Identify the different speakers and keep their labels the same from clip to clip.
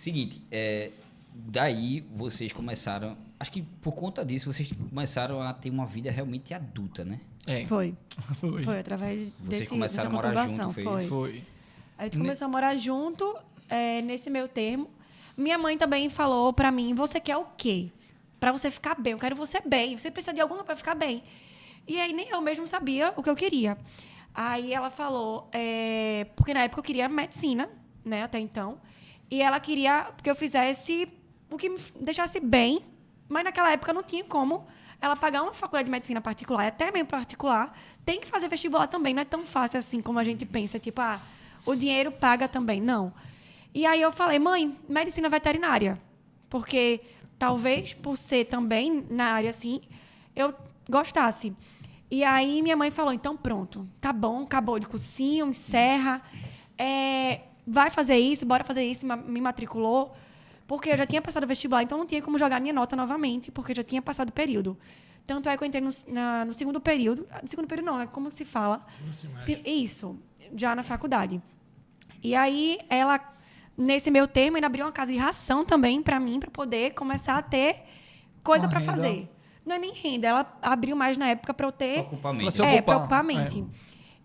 Speaker 1: Seguinte, daí vocês começaram... Acho que por conta disso, vocês começaram a ter uma vida realmente adulta, né?
Speaker 2: Foi através
Speaker 1: Vocês começaram a morar junto,
Speaker 2: foi. A gente começou a morar junto, nesse meio termo. Minha mãe também falou pra mim, você quer o quê? Pra você ficar bem, eu quero você bem. Você precisa de alguma pra ficar bem. E aí nem eu mesmo sabia o que eu queria. Aí ela falou, porque na época eu queria medicina, né, até então. E ela queria que eu fizesse o que me deixasse bem, mas naquela época não tinha como ela pagar uma faculdade de medicina particular, até mesmo particular, tem que fazer vestibular também, não é tão fácil assim como a gente pensa, tipo, o dinheiro paga também, não. E aí eu falei, mãe, medicina veterinária, porque talvez por ser também na área assim, eu gostasse. E aí minha mãe falou, então pronto, tá bom, acabou de cursinho, encerra, vai fazer isso, bora fazer isso, me matriculou, porque eu já tinha passado o vestibular, então não tinha como jogar minha nota novamente, porque eu já tinha passado o período. Tanto é que eu entrei no segundo período. No segundo período não, é como se fala. Isso, já na faculdade. E aí, ela, nesse meio termo, ainda abriu uma casa de ração também para mim, para poder começar a ter coisa para fazer. Não é nem renda, ela abriu mais na época para eu ter... Para ocupar a mente.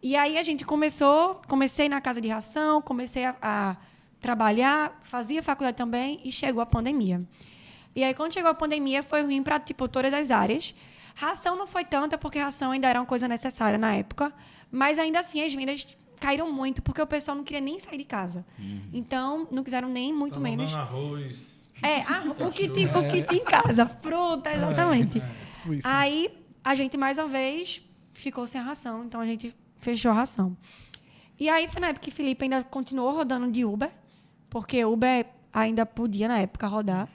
Speaker 2: E aí, a gente comecei na casa de ração, comecei a trabalhar, fazia faculdade também e chegou a pandemia. E aí, quando chegou a pandemia, foi ruim para, tipo, todas as áreas. Ração não foi tanta, porque ração ainda era uma coisa necessária na época. Mas, ainda assim, as vendas caíram muito, porque o pessoal não queria nem sair de casa. Então, não quiseram nem muito menos...
Speaker 3: arroz...
Speaker 2: o que tinha em casa. Fruta, exatamente. Aí, a gente, mais uma vez, ficou sem a ração. Então, a gente fechou a ração. E aí, foi na época que Felipe ainda continuou rodando de Uber, porque Uber ainda podia, na época, rodar.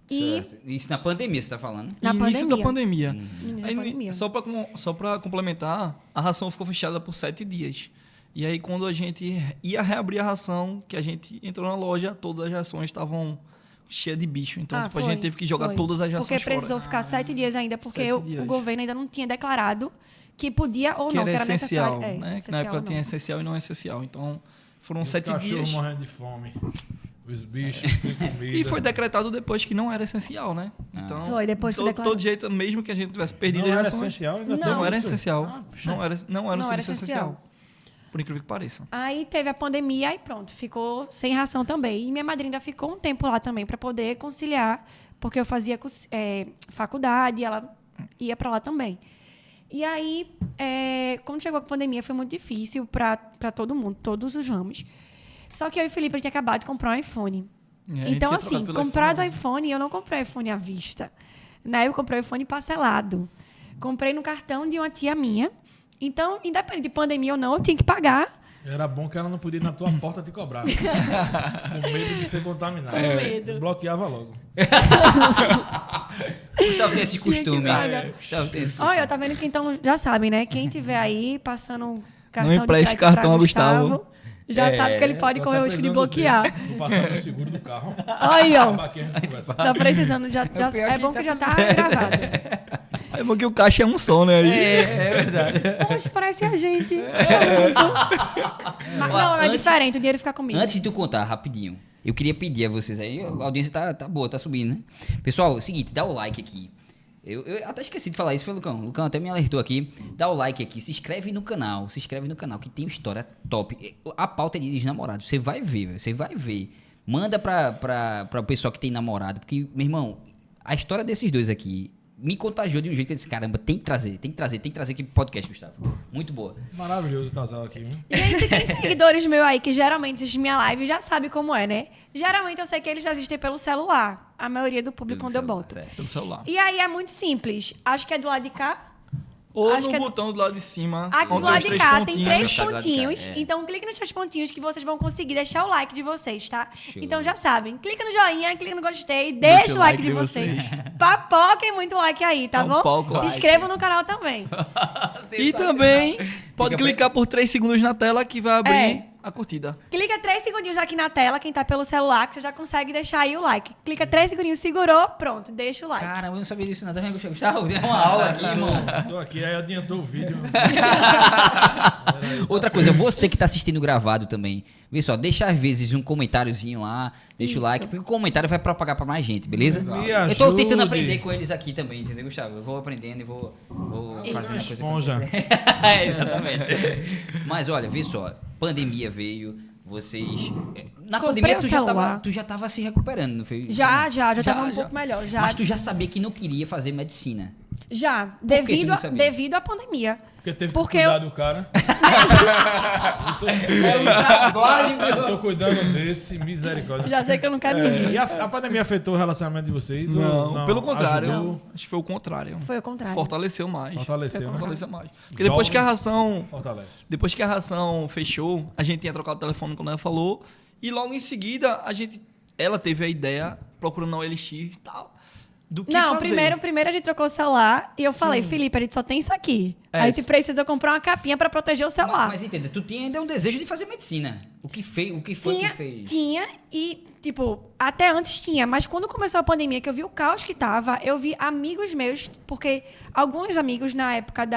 Speaker 1: Isso na pandemia, você está falando?
Speaker 4: Início da pandemia.
Speaker 2: Pandemia.
Speaker 4: Só para complementar, a ração ficou fechada por 7 dias. E aí, quando a gente ia reabrir a ração, que a gente entrou na loja, todas as rações estavam cheias de bicho. Então, a gente teve que jogar todas as rações fora.
Speaker 2: Porque precisou ficar 7 dias ainda, porque o governo ainda não tinha declarado que podia ou não, que era
Speaker 4: essencial,
Speaker 2: necessário.
Speaker 4: Né? Que na época tinha essencial e não essencial. Então, foram 7 dias.
Speaker 3: Morrendo de fome. Os bichos sem comida.
Speaker 4: E foi decretado depois que não era essencial, né? Então,
Speaker 2: foi
Speaker 4: todo jeito, mesmo que a gente tivesse perdido
Speaker 3: não
Speaker 4: as
Speaker 3: era
Speaker 4: rações,
Speaker 3: essencial,
Speaker 4: não era essencial. Não era um serviço essencial. Por incrível que pareça.
Speaker 2: Aí teve a pandemia e pronto, ficou sem ração também. E minha madrinha ainda ficou um tempo lá também para poder conciliar, porque eu fazia faculdade e ela ia para lá também. E aí, quando chegou a pandemia, foi muito difícil para todo mundo, todos os ramos. Só que eu e o Felipe, a gente tinha acabado de comprar um iPhone. Então, assim, comprado o iPhone, eu não comprei iPhone à vista. Na época, eu comprei o iPhone parcelado. Comprei no cartão de uma tia minha. Então, independente de pandemia ou não, eu tinha que pagar.
Speaker 3: Era bom que ela não podia ir na tua porta te cobrar. Com medo de ser contaminado.
Speaker 2: Com medo.
Speaker 3: Bloqueava logo.
Speaker 1: Gustavo tem esse costume.
Speaker 2: Olha, tá vendo que então já sabem, né? Quem tiver aí passando cartão
Speaker 4: não empreste cartão a Gustavo.
Speaker 2: Já sabe que ele pode correr o risco de bloquear.
Speaker 3: Vou passar no seguro do carro.
Speaker 2: Aí, ó. Tá precisando, é bom que já tá gravado.
Speaker 4: É bom que o caixa é um só, né?
Speaker 1: É verdade.
Speaker 2: Poxa, parece a gente. Mas não, é diferente, o dinheiro fica comigo.
Speaker 1: Antes de tu contar, rapidinho, eu queria pedir a vocês aí, a audiência tá boa, tá subindo, né? Pessoal, é o seguinte, dá o like aqui. Eu até esqueci de falar isso, foi o Lucão. O Lucão até me alertou aqui. Dá o like aqui, se inscreve no canal, que tem uma história top. A pauta é de desnamorado, você vai ver, você vai ver. Manda pra o pessoal que tem namorado, porque, meu irmão, a história desses dois aqui me contagiou de um jeito que eu disse, caramba, tem que trazer aqui pro podcast, Gustavo. Muito boa.
Speaker 3: Maravilhoso o casal aqui, hein?
Speaker 2: E aí, se tem seguidores meus aí que geralmente assistem minha live, já sabe como é, né? Geralmente eu sei que eles assistem pelo celular. A maioria do público quando eu boto.
Speaker 4: Pelo celular.
Speaker 2: E aí é muito simples. Acho que é do lado de cá.
Speaker 4: Ou
Speaker 2: Acho
Speaker 4: no botão do lado de cima.
Speaker 2: Aqui do lado de cá tem 3
Speaker 1: Tá do lado de cá,
Speaker 2: pontinhos. Então clique nos 3 pontinhos que vocês vão conseguir deixar o like de vocês, tá?
Speaker 1: Show.
Speaker 2: Então já sabem. Clica no joinha, clica no gostei, deixa o like de vocês. Papoquem muito like aí, tá bom? Se inscrevam no canal também.
Speaker 4: E também pode clicar por 3 segundos na tela que vai abrir a curtida.
Speaker 2: Clica 3 segundinhos aqui na tela, quem tá pelo celular, que você já consegue deixar aí o like. Clica 3 segundinhos, segurou, pronto, deixa o like.
Speaker 1: Caramba, eu não sabia disso não. Tá vendo, Gustavo? Deu uma aula aqui, irmão.
Speaker 3: Tô aqui, aí adiantou o vídeo.
Speaker 1: Outra coisa, você que tá assistindo gravado também, vê só, deixa às vezes um comentáriozinho lá, deixa
Speaker 2: Isso.
Speaker 1: o like, porque o comentário vai propagar pra mais gente, beleza?
Speaker 3: Me
Speaker 1: Eu tô tentando
Speaker 3: ajude.
Speaker 1: aprender com eles aqui também, entendeu, Gustavo? Eu vou aprendendo e vou
Speaker 2: Isso.
Speaker 1: fazendo a coisa
Speaker 3: Esponja.
Speaker 1: É, exatamente. Mas olha, vê só, pandemia veio, vocês... Na
Speaker 2: Comprei
Speaker 1: pandemia
Speaker 2: o
Speaker 1: tu
Speaker 2: celular.
Speaker 1: já tava se recuperando, não foi?
Speaker 2: Já
Speaker 4: Já,
Speaker 2: tava um
Speaker 4: já.
Speaker 2: pouco melhor. Já,
Speaker 1: Mas tu já sabia que não queria fazer medicina.
Speaker 2: já
Speaker 1: que tu
Speaker 2: devido,
Speaker 1: não sabia?
Speaker 2: devido à pandemia.
Speaker 3: Porque teve
Speaker 2: Porque
Speaker 3: que cuidar
Speaker 2: eu-
Speaker 3: do cara.
Speaker 1: É
Speaker 3: Eu tô cuidando desse, misericórdia.
Speaker 2: Já sei que eu não quero ninguém.
Speaker 3: E a pandemia afetou o relacionamento de vocês? ou
Speaker 4: Pelo contrário.
Speaker 3: Ajudou,
Speaker 4: Acho que foi o contrário.
Speaker 2: Foi o contrário.
Speaker 4: Fortaleceu mais.
Speaker 3: fortaleceu, né?
Speaker 4: Fortaleceu mais. Porque depois que a ração...
Speaker 3: Fortalece.
Speaker 4: Depois que a ração fechou, a gente tinha trocado o telefone quando ela falou. E logo em seguida, ela teve a ideia, procurando na OLX e tal, do que
Speaker 2: Não,
Speaker 4: fazer.
Speaker 2: primeiro a gente trocou o celular e eu falei, Felipe, a gente só tem isso aqui.
Speaker 4: É,
Speaker 2: A gente precisa comprar uma capinha pra proteger o celular.
Speaker 1: Mas entenda, tu tinha ainda um desejo de fazer medicina. O que foi que fez?
Speaker 2: Tinha e, tipo, até antes tinha, mas quando começou a pandemia, que eu vi o caos que tava, eu vi amigos meus, porque alguns amigos na época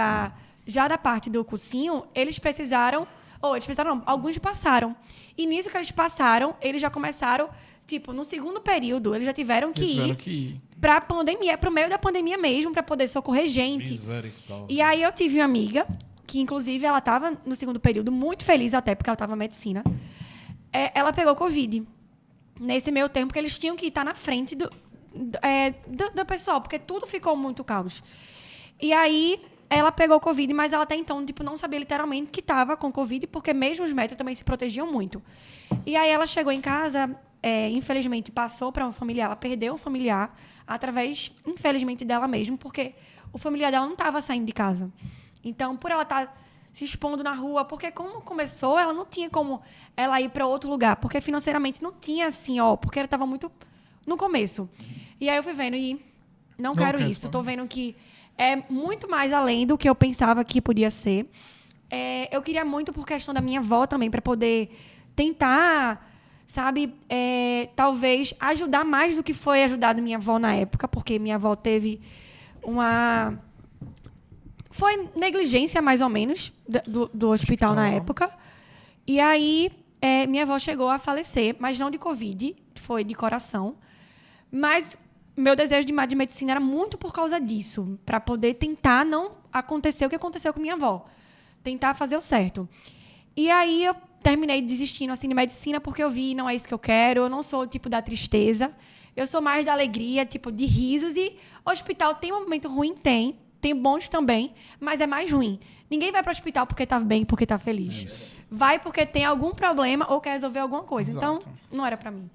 Speaker 2: já da parte do cursinho, eles precisaram não, alguns passaram. E nisso que eles passaram, eles já começaram, tipo, no segundo período, eles já tiveram que
Speaker 4: Tiveram
Speaker 2: ir
Speaker 4: que ir.
Speaker 2: pra pandemia, pro meio da pandemia mesmo, pra poder socorrer gente.
Speaker 3: Misericórdia.
Speaker 2: E aí eu tive uma amiga, que inclusive ela estava no segundo período, muito feliz até, porque ela estava na medicina. Ela pegou Covid. Nesse meio tempo que eles tinham que estar na frente do pessoal, porque tudo ficou muito caos. E aí ela pegou Covid, mas ela até então tipo, não sabia literalmente que estava com Covid, porque mesmo os médicos também se protegiam muito. E aí ela chegou em casa, infelizmente passou para um familiar, ela perdeu um familiar através, infelizmente, dela mesmo, porque o familiar dela não estava saindo de casa. Então, por ela estar se expondo na rua, porque como começou, ela não tinha como ela ir para outro lugar, porque financeiramente não tinha assim, porque ela estava muito no começo. E aí eu fui vendo e não quero isso. Tô vendo que é muito mais além do que eu pensava que podia ser. Eu queria muito por questão da minha avó também, para poder tentar, sabe, talvez ajudar mais do que foi ajudado minha avó na época, porque minha avó teve foi negligência, mais ou menos, do hospital na época. E aí, minha avó chegou a falecer, mas não de Covid, foi de coração. Mas meu desejo de medicina era muito por causa disso, para poder tentar não acontecer o que aconteceu com minha avó. Tentar fazer o certo. E aí, eu terminei desistindo assim, de medicina, porque eu vi, não é isso que eu quero, eu não sou o tipo da tristeza, eu sou mais da alegria, tipo, de risos. E hospital tem um momento ruim? Tem bons também, mas é mais ruim. Ninguém vai para o hospital porque tá bem, porque tá feliz. Vai porque tem algum problema ou quer resolver alguma coisa.
Speaker 4: Exato.
Speaker 2: Então, não era para mim.